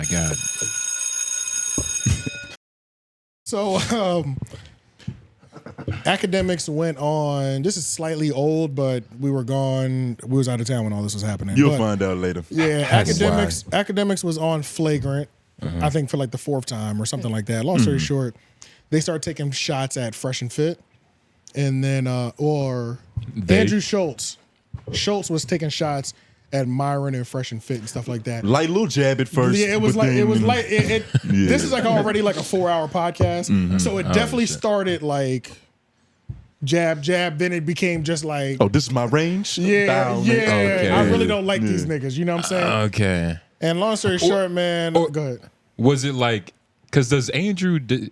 My God. So, academics went on. This is slightly old, but we were gone. We was out of town when all this was happening. You'll find out later. Yeah, academics was on flagrant. I think for like the 4th time or something like that. Long story short, they started taking shots at Fresh and Fit, and then Andrew Schulz. Schulz was taking shots at Myron and Fresh and Fit and stuff like that. Light little jab at first. Yeah, it was like This is like already like a 4-hour podcast, so it definitely started like jab, then it became just like, oh, this is my range. Yeah, Okay. I really don't like these niggas. You know what I'm saying? Okay. And long story short, man, go ahead. Was it like, because does Andrew, do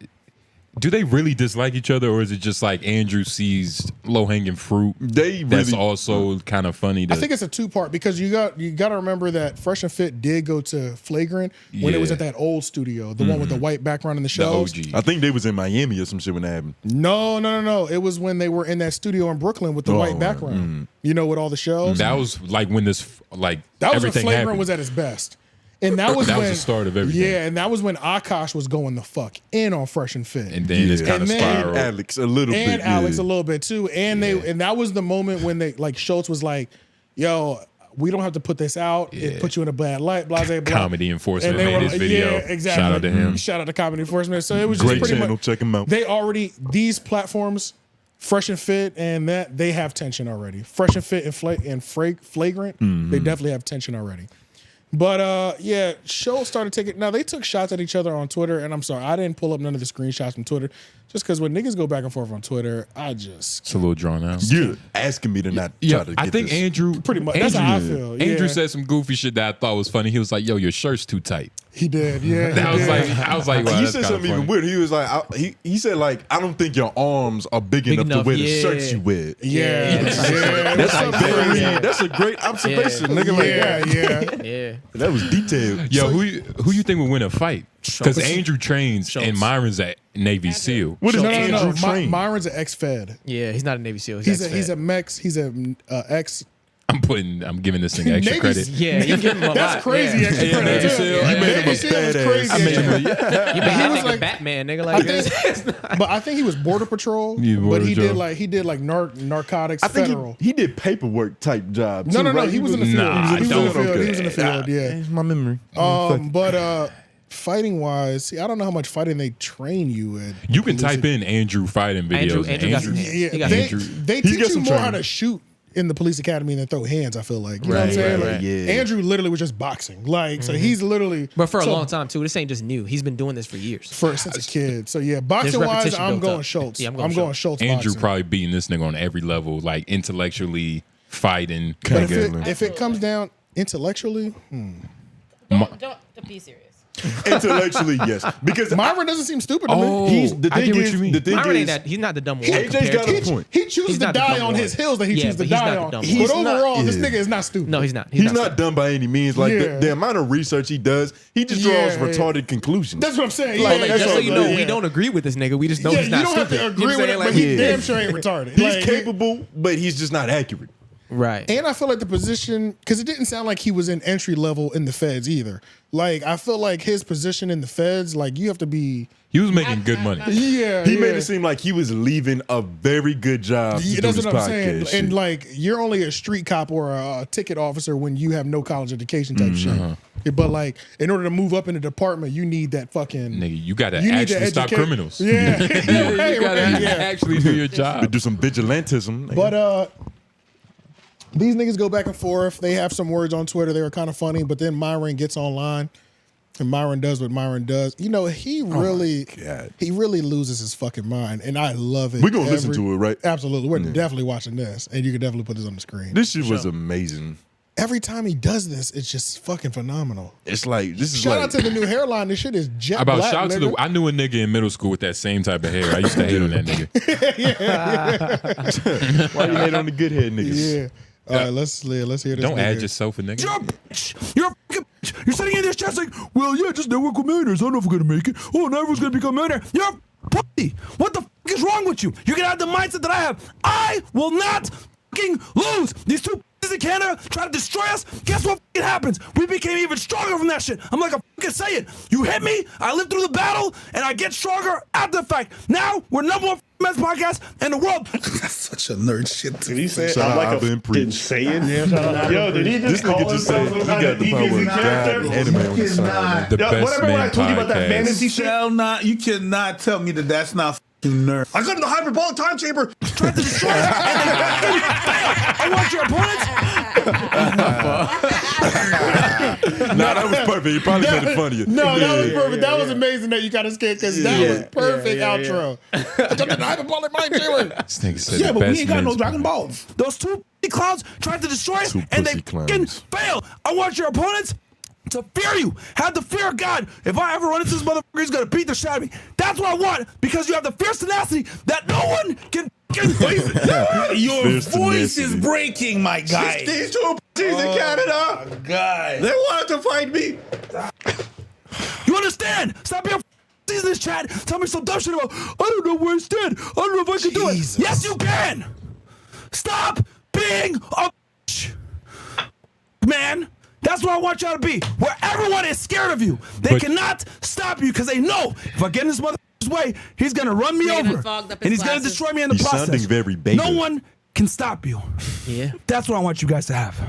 they really dislike each other, or is it just like Andrew sees low-hanging fruit? That's also kind of funny. I think it's a 2-part, because you got to remember that Fresh and Fit did go to flagrant when it was at that old studio, the one with the white background in the shows. The OG. I think they was in Miami or some shit when that happened. No. It was when they were in that studio in Brooklyn with the white background. You know, with all the shows. That was like when this, like, that was when everything flagrant happened. was at its best. And that was the start of everything. Yeah, and that was when Akash was going the fuck in on Fresh and Fit. And then it's kind of spiraled. Alex a little bit. And Alex a little bit too. And and that was the moment when they, like, Schulz was like, yo, we don't have to put this out. It put you in a bad light, blah, blah, blah. Comedy Enforcement made this video. Yeah, exactly. Shout out to him. Shout out to Comedy Enforcement. So it was Great just pretty channel. much, Check him out. they already, these platforms, Fresh and Fit and that, they have tension already. Fresh and Fit and Flagrant, they definitely have tension already. But yeah, Schulz started taking. Now they took shots at each other on Twitter, and I'm sorry, I didn't pull up none of the screenshots from Twitter, just because when niggas go back and forth on Twitter, it's a little drawn out. You're asking me to not try to get I think this. Andrew pretty much. That's how I feel. Yeah. Andrew said some goofy shit that I thought was funny. He was like, "Yo, your shirt's too tight." He did, yeah. That was like, I was like, wow, he that's said kinda something funny. even weird. He was like, he said like, I don't think your arms are big enough to wear the shirts you wear. Yeah. That's a great observation, nigga. Like, Yeah. that was detailed. Yo, who you think would win a fight? Because Andrew trains and Myron's at Navy SEAL. What is No. Andrew train? Myron's an ex-Fed. Yeah, he's not a Navy SEAL. He's a Mex. He's a ex. I'm giving this thing extra credit. Yeah, you give him a lot. That's crazy. Extra credit. Navy too. SEAL. Yeah, You made him Navy a SEAL was badass. crazy. I made him You been was like like- a Batman, nigga. Like, But I think he was Border Patrol. Yeah, Border but he Patrol. did like narcotics I think federal. he did paperwork type job. No, too, right? he was in the field. Nah, he was in the field. Okay. He was in the field. Yeah. It's my memory. But fighting wise, see, I don't know how much fighting they train you in. You can type in Andrew fighting videos. Andrew got some- Yeah, He got they He's teach got you some more how training. to shoot in the police academy than throw hands. I feel like, you know what I'm saying? right, Like, yeah. Andrew literally was just boxing, like so he's literally. but for a so- long time too. This ain't just new. He's been doing this for years. since a kid. So yeah, boxing wise, repetition I'm built going up. Schulz. Yeah, I'm going Schulz. Andrew boxing. probably beating this nigga on every level, like intellectually fighting. But if it comes down intellectually, Don't be serious. Intellectually, yes, because Myron doesn't seem stupid to me. I get what you mean. The thing Myron ain't is, that. He's not the dumb one. AJ's got a point. He chooses He's to not the die dumb on one. his hills that he Yeah, chooses to but he's die not on. the But dumb one. He's not- overall, this yeah. nigga is not stupid. No, he's not. He's not dumb by any means. Like Yeah. the amount of research he does, he just draws Yeah. retarded conclusions. That's what I'm saying. Like, yeah, that's Just so all you know, good. we don't agree with this nigga. We just know Yeah, he's you not don't have stupid. to You know agree what I'm with it, saying? but Like, he Yeah. damn sure ain't retarded. He's Like, capable, but he's just not accurate. Right. And I feel like the position, because it didn't sound like he was in entry level in the feds either. Like, I feel like his position in the feds, like, you have to be. He was making good money. Yeah. He made it seem like he was leaving a very good job to do That's this what I'm podcast saying. shit. And, like, you're only a street cop or a ticket officer when you have no college education type shit. But, like, in order to move up in the department, you need that fucking. Nigga, you gotta You need to actually stop educate- criminals. Yeah. You gotta Yeah. actually do your to job. do some vigilantism. But these niggas go back and forth. They have some words on Twitter. They were kind of funny, but then Myron gets online and Myron does what Myron does. You know, he really loses his fucking mind, and I love it. We're gonna listen to it, right? Absolutely. We're definitely watching this, and you can definitely put this on the screen. This shit was amazing. Every time he does this, it's just fucking phenomenal. It's like this is Shout like out to the new hairline. This shit is jet About black, shout out to nigga. the. I knew a nigga in middle school with that same type of hair. I used to hate on that nigga. why you hate on the good head niggas. Yeah. All right, let's hear this. Don't nigga. add yourself a nigga. You're sitting in this chat like, well, yeah, just network with millionaires. I don't know if we're gonna make it. Oh, now everyone's gonna become millionaire. You're a pussy. What the is wrong with you? You're gonna have the mindset that I have. I will not fucking lose. These two in Canada try to destroy us, guess what happens? We became even stronger from that shit. I'm like a fucking Saiyan. You hit me, I live through the battle, and I get stronger after the fact. Now we're #1 men's podcast in the world. That's such a nerd shit. Did he say Shout I'm out like a Abin fucking Preach. Saiyan? Yo, did he This just call nigga just said himself he some kind got of the power DBZ of God character? and anime on the side. The Yo, best whatever man I told you about that podcast. fantasy You shit. shall not. You cannot tell me that that's not fucking nerd. I got in the hyperbolic time chamber. Try to destroy us, and they fail. I want your opponents. Nah, that was perfect. You probably made it funnier. No, that was perfect. That was amazing that you got us scared because that was perfect yeah, outro. I jumped in the hyperbolic mind chamber. This nigga said Yeah, the but best we ain't got no men's Dragon Balls. Those two clowns tried to destroy us, Two and they pussy fucking clowns. fail. I want your opponents to fear you. Have the fear of God. If I ever run into this motherfucker, he's gonna beat the shit out of me. That's what I want, because you have the fierce tenacity that no one can fucking Your Fierce voice tenacity. is breaking, my guy. These two pussies in Canada. Guy. They wanted to fight me. You understand? Stop being in this chat. Tell me some dumb shit about, I don't know where I stand. I don't know if I can do it. Yes, you can. Stop being a bitch. Man. That's what I want y'all to be. Where everyone is scared of you. They But- cannot stop you because they know if I get in this motherfucker's way, he's going to run me Nigga done over. fogged up And his he's going to glasses. destroy me in the He's process. sounding very beta. No one can stop you. Yeah. That's what I want you guys to have.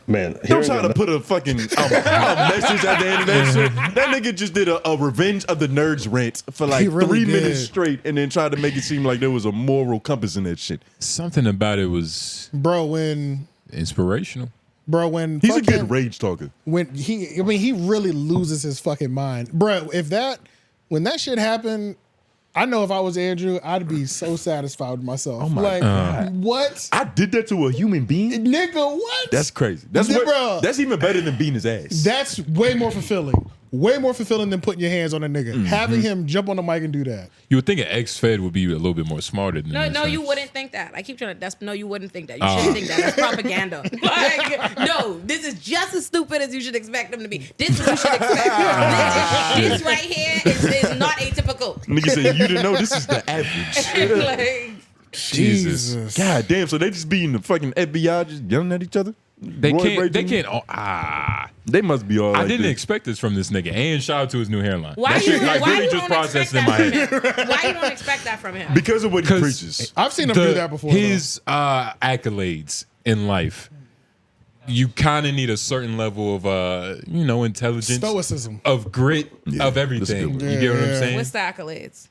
Man, Don't try to put a fucking a message at the end of that shit. That nigga just did a Revenge of the Nerds rant for like He really 3 minutes did. straight and then tried to make it seem like there was a moral compass in that shit. Something about it was Bro, when inspirational. when He's a fucking- good rage talker. when he really loses his fucking mind, bro. When that shit happened, I know if I was Andrew, I'd be so satisfied with myself. Oh my what, I did that to a human being? nigga? What? That's crazy. That's Yeah, what, bro. That's even better than beating his ass. That's way more fulfilling. Way more fulfilling than putting your hands on a nigga. Having him jump on the mic and do that. You would think an ex-Fed would be a little bit more smarter than No, this, no, huh? you wouldn't think that. I keep trying to. No, you wouldn't think that. You shouldn't think that. That's propaganda. Like, no, this is just as stupid as you should expect them to be. This is what you should expect. This right here is not atypical. Nigga said, you didn't know this is the average. Like, Jesus. God damn, so they just be in the fucking FBI just yelling at each other? They Roid can't. They raging? can't. They must be all I like didn't this. expect this from this nigga. And shout out to his new hairline. why That you, shit, like, why really you just don't processed expect in my that head. from him? Why you don't expect that from him? Because of what he 'Cause preaches. I've seen him do that before. His accolades in life, you kind of need a certain level of intelligence, Stoicism. of grit, of everything. good You get what I'm Yeah. saying? What's the accolades?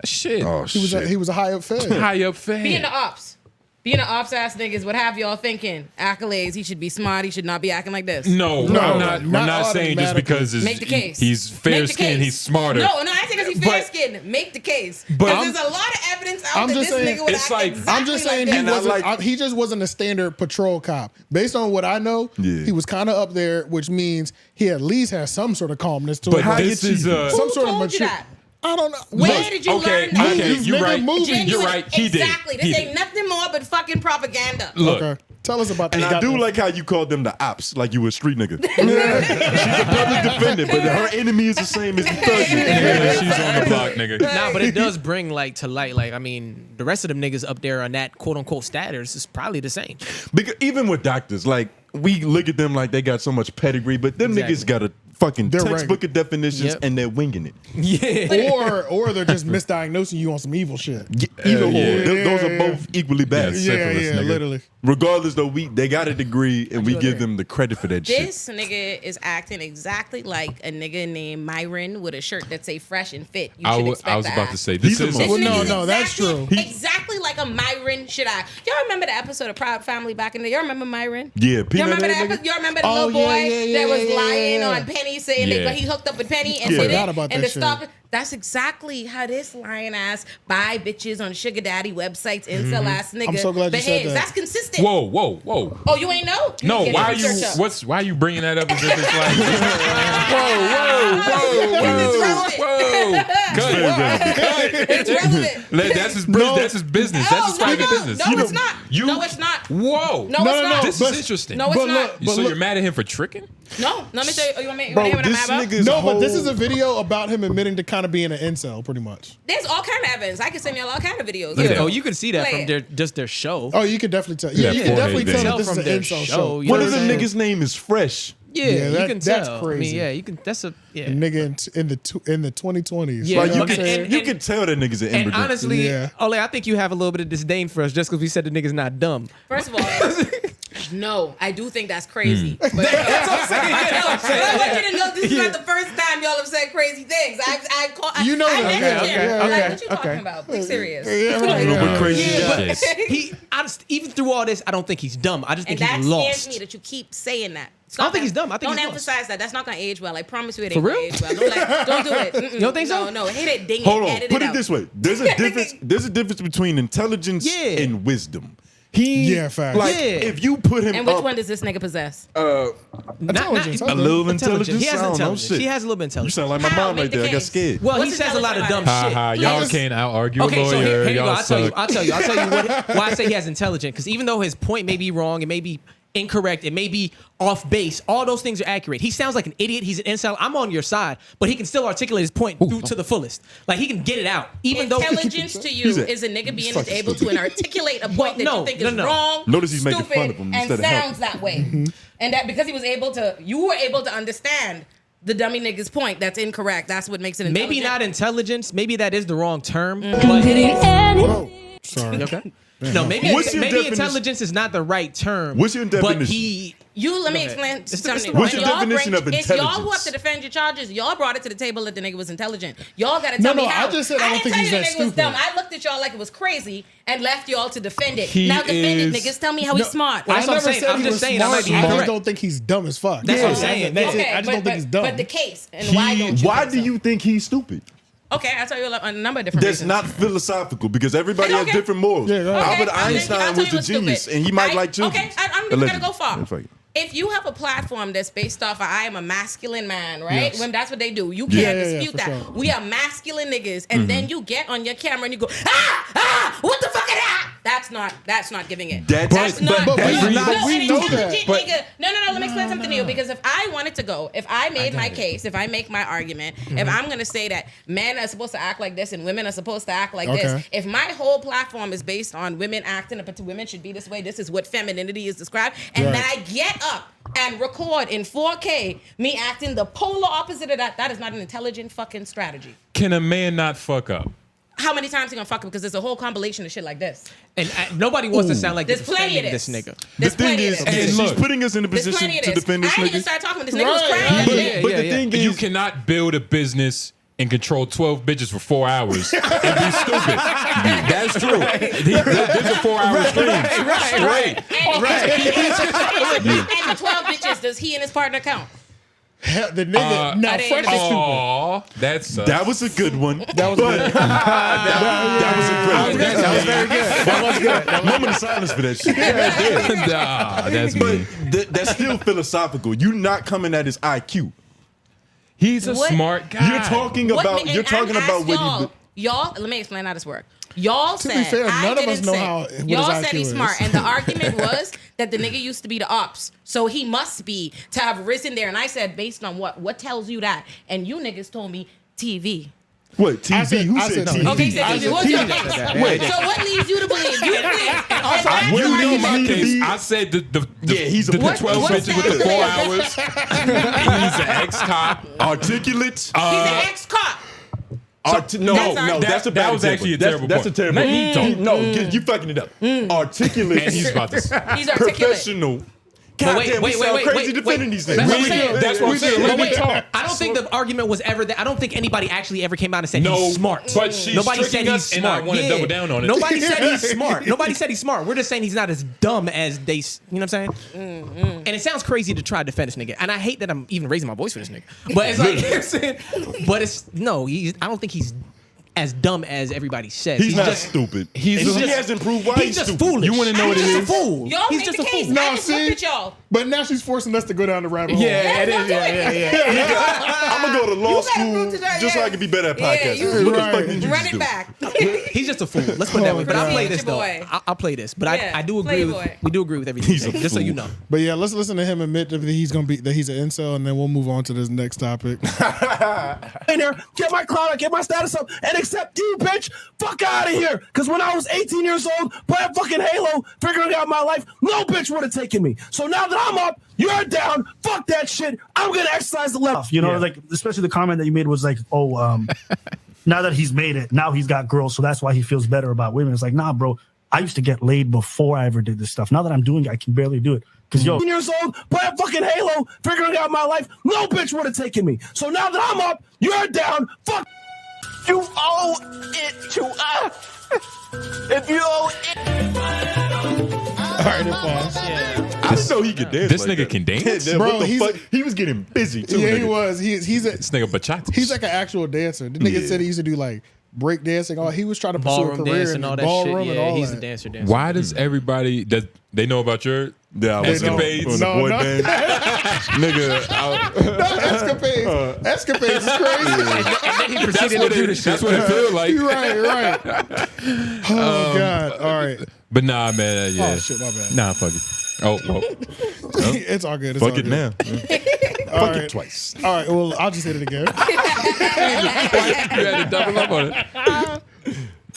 Shit. Oh, He was a high up fed. High up fan. Being the ops. Being an ops ass niggas would have y'all thinking accolades. He should be smart. He should not be acting like this. No, No, I'm not. We're not not saying just automatically. because Make the case. he's fair Make the skinned, case. he's smarter. No, I think because he's But- fair skinned. Make the case. But Because I'm- there's a lot of evidence out I'm that just this saying- nigga would It's act like- exactly I'm just saying like he that. wasn't. He just wasn't a standard patrol cop. Based on what I know, Yeah. he was kind of up there, which means he at least has some sort of calmness to But it. how this you is cheating? some Who sort of told you mature. that? I don't know. Where Look, did you okay, learn that? okay, you're Nigga, right. movie. You're right. He did. Exactly. This He ain't did. nothing more but fucking propaganda. Look, Okay. Tell us about And this. I do like how you called them the ops, like you a street nigga. She's a public defender, but her enemy is the same as the thug nigga. yeah, she's on the block, nigga. Nah, but it does bring like to light. Like, I mean, the rest of them niggas up there on that quote unquote status is probably the same. Because even with doctors, like we look at them like they got so much pedigree, but them Exactly. niggas got a fucking They're textbook of definitions Yep. and they're winging it. Yeah. or they're just misdiagnosing you on some evil shit. Either or, yeah. those are both equally bad. Yes. Yeah, syphilis, yeah, nigga. literally. Regardless, though, they got a degree and we give them the credit for that shit. This nigga is acting exactly like a nigga named Myron with a shirt that say fresh and fit. You should expect I was to about act. to say this He's a is mother- This Well, nigga no, is that's exactly- true. Exactly like a Myron should act. Y'all remember the episode of Proud Family back in the day? Y'all remember Myron? Yeah, Y'all peanut remember head that? nigga. Y'all remember the Oh, little boy yeah, yeah, that was yeah, lying yeah. on Penny saying Yeah. that he hooked up with Penny and Yeah. did Forgot it about and that the shit. stalker. That's exactly how this lying ass buy bitches on sugar daddy websites, incel ass nigga I'm so glad you said behaves. that. That's consistent. whoa. Oh, you ain't know? No, Get why your are you research up. why are you bringing that up as if it's like This is relevant. It's relevant. That's his business. That's his business. That's his private business. No, it's not. No, it's not. Whoa. No, it's not. This is interesting. No, it's not. So you're mad at him for tricking? No, let me tell you. You want me? Bro, you want to this hear what I'm mad nigga's No, but this whole- is a video about him admitting to kind of being an incel, pretty much. There's all kind of evidence. I can send y'all all kind of videos. Look at Oh, that. you can see that Play from it. their show. Oh, you can definitely tell. Yeah, you can definitely forehead tell thing. that this is an From their incel show, show. you One know of what the I'm saying? niggas' name is Fresh. Yeah, Yeah, you can that's tell. I crazy. mean, yeah, you can. That's a A nigga in the 2020s. Yeah, Like You know you what I'm can, saying? you can tell that niggas an And immigrant. honestly, Yeah. Ole, I think you have a little bit of disdain for us just because we said the nigga's not dumb. First of all, no, I do think that's crazy. But, That's what I'm saying. That's what I'm saying. I want you to know this is not the first time y'all have said crazy things. You know I that. mentioned Okay, it. okay, Like, what you okay. talking about? Be serious. Yeah, right. a little bit crazy. Yeah, Shit. but even through all this, I don't think he's dumb. I just And think that he's scares lost. me that you keep saying that. I don't think he's dumb. I think don't he's lost. emphasize that. That's not gonna age well. I promise you, it For ain't gonna real? age well. Don't do it. Mm-mm. You don't think so? No, hit it, ding Hold it, on, edit put it it out. this way. There's a difference. There's a difference between intelligence Yeah. and wisdom. He, Yeah, facts. like, Yeah. if you put him And which up, one does this nigga possess? Intelligence, a little intelligence. He has I don't know, intelligence. shit. He has a little bit of You intelligence. sound like my How? mom Make right the there. I got case. scared. Well, he What's says a lot of dumb intelligence shit. Ha ha. Y'all Please. can't out argue a Okay, so lawyer. here you go. Y'all I'll tell you. suck. I'll tell you why I say he has intelligence. Because even though his point may be wrong, it may be incorrect, it may be off base, all those things are accurate. He sounds like an idiot. He's an incel. I'm on your side, but he can still articulate his point through to the fullest. Like he can get it out, even though Intelligence to you is a nigga being fucking able stupid. to articulate a point that no, you think no, is no. wrong, Notice he's making stupid, fun of him and instead of helping. sounds that way. And that because he was able to, you were able to understand the dummy nigga's point. That's incorrect. That's what makes it intelligent. maybe not intelligence. Maybe that is the wrong term. Oh, sorry. But okay. No, maybe What's your definition- intelligence is not the right term. What's your But definition? he. Let me ahead. explain It's the- something. What's When your y'all definition of It's y'all who have intelligence? to defend your charges. Y'all brought it to the table that the nigga was intelligent. Y'all got to No, tell me no, how. I just said I don't didn't think tell he's you that the nigga was stupid. dumb. I looked at y'all like it was crazy and left y'all to defend it. He Now defend it, is- niggas. Tell me how he's smart. I That's what I'm never saying. said I'm he just was saying I smart. might be I just incorrect. don't think he's dumb as fuck. That's what I'm Yeah, saying. That's it. Okay, I just but- don't think he's dumb. But the case and why don't you? Why think do so? you think he's stupid? Okay, I'll tell you a number of different That's reasons. not philosophical because everybody has Okay. different morals. Yeah, go ahead. Albert Okay, I'll Einstein tell was you a what's genius, stupid. and he might like children. Okay, I'm not gonna go far. If you have a platform that's based off of I am a masculine man, right? Yes. When that's what they do, you Yeah, can't yeah, dispute for that. sure. We are masculine niggas, and then you get on your camera and you go, what the fuck is that? That's not giving it. That's not. but that's we- not- but we an know intelligent that. nigga. No. Let me explain something to you. Because if I wanted to go, if I made my case, if I make my argument, if I'm gonna say that men are supposed to act like this and women are supposed to act like Okay. this, if my whole platform is based on women acting, but women should be this way, this is what femininity is described, and Right. then I get up and record in 4K me acting the polar opposite of that, that is not an intelligent fucking strategy. Can a man not fuck up? How many times you gonna fuck him? Because there's a whole compilation of shit like this. And nobody wants to sound like There's they're plenty of defending this. this nigga. There's The thing plenty of is, this. And she's look, putting us in a There's position plenty of to this. defend this I didn't even nigga. start talking. This nigga was Right. crying. But, Shit. but the thing is, You cannot build a business and control 12 bitches for 4 hours and be stupid. That's true. There's a 4-hour stream. Right. And the 12 bitches, does he and his partner count? Hell, the nigga. Now, I didn't Fresh is even- stupid. Aw, that's that was a good one. That was good. That was a great one. That was very good. That was good. Moment of silence for that shit. nah, that's me. But that's still philosophical. You're not coming at his IQ. He's a What? smart guy. You're talking What about. ma- You're and talking I'm about asked what you. y'all, let me explain how this works. Y'all To be said, fair, I none of us didn't know say- how- what y'all his said IQ he's is. smart, and the argument was that the nigga used to be the ops, so he must be to have risen there. And I said, based on what? What tells you that? And you niggas told me TV. What TV? I said- Who I said said TV? TV. Okay, he said I TV. said What's your TV. case? Wait. So what leads you to believe? You think? What You know leads my me to case. be- I said the Yeah, he's a the what- 12 what's bitches with the that? 4 hours. He's an ex-cop. Articulate. He's an ex-cop. No, That's no, that that's a bad that was example. actually a That's- terrible That's a point. terrible. Let me talk. No, you fucking it up. Articulate. And he's about to. He's articulate. Professional. God damn, we sound crazy defending these That's things. what I'm saying. That's what I'm saying. But Let me wait, talk. I don't think the argument was ever that. I don't think anybody actually ever came out and said No, he's smart. but she's Nobody said tricking he's us, and I smart. wanna double down on it. Nobody said he's smart. Nobody said he's smart. We're just saying he's not as dumb as they. You know what I'm saying? And it sounds crazy to try to defend this nigga. And I hate that I'm even raising my voice for this nigga. But it's like, you know what I'm saying? But it's no. I don't think he's as dumb as everybody says. He's not stupid. He hasn't proved why he's just foolish. You want to know what it He's is? just a fool. Y'all He's make just the a case. fool. I just looked at y'all. But now she's forcing us to go down the rabbit hole. Yeah, it is. I'm gonna go to law You gotta school prove to that, just so yeah. I can be better at Yeah, podcasting. you- What the Right. fuck did you Run just it do? back. He's just a fool. Let's put it that way. But I'll play this though. Boy. I'll play this. But Yeah, I do play agree. boy. We do agree with everything. He's a just so fool. you know. But yeah, let's listen to him admit that he's a incel, and then we'll move on to this next topic. in there, get my clout, get my status up, and accept you, bitch. Fuck out of here. Because when I was 18 years old, playing fucking Halo, figuring out my life, no bitch would have taken me. So now that I'm up, you're down. Fuck that shit. I'm gonna exercise the left. You know, like especially the comment that you made was like, oh, now that he's made it, now he's got girls, so that's why he feels better about women. It's like, nah, bro. I used to get laid before I ever did this stuff. Now that I'm doing it, I can barely do it. Because, 18 years old, playing fucking Halo, figuring out my life, no bitch would have taken me. So now that I'm up, you're down. Fuck. You owe it to us. If you owe it. All right, it falls. I didn't know he could dance. This like nigga that. can dance? Yeah, Bro, what the he's- fuck? He was getting busy too. Yeah, he nigga. was. He's This nigga bachata. he's like an actual dancer. The nigga said he used to do like break dancing. He was trying to pursue a Ballroom career dance in and all the that ballroom shit. and Yeah, all he's that. a dancer. Why does everybody they know about your Yeah, I was escapades? on the No, boy no. band. Nigga, Escapades. Escapades is crazy. And then he proceeded to do the shit. That's what it feels like. You're right. Oh God. All right. But nah, man. Yeah. Oh shit, my bad. Nah, fuck it. Oh, well. It's all good. It's fuck all it good. now. All Fuck right. it twice. All right. Well, I'll just hit it again. You had to double up on it.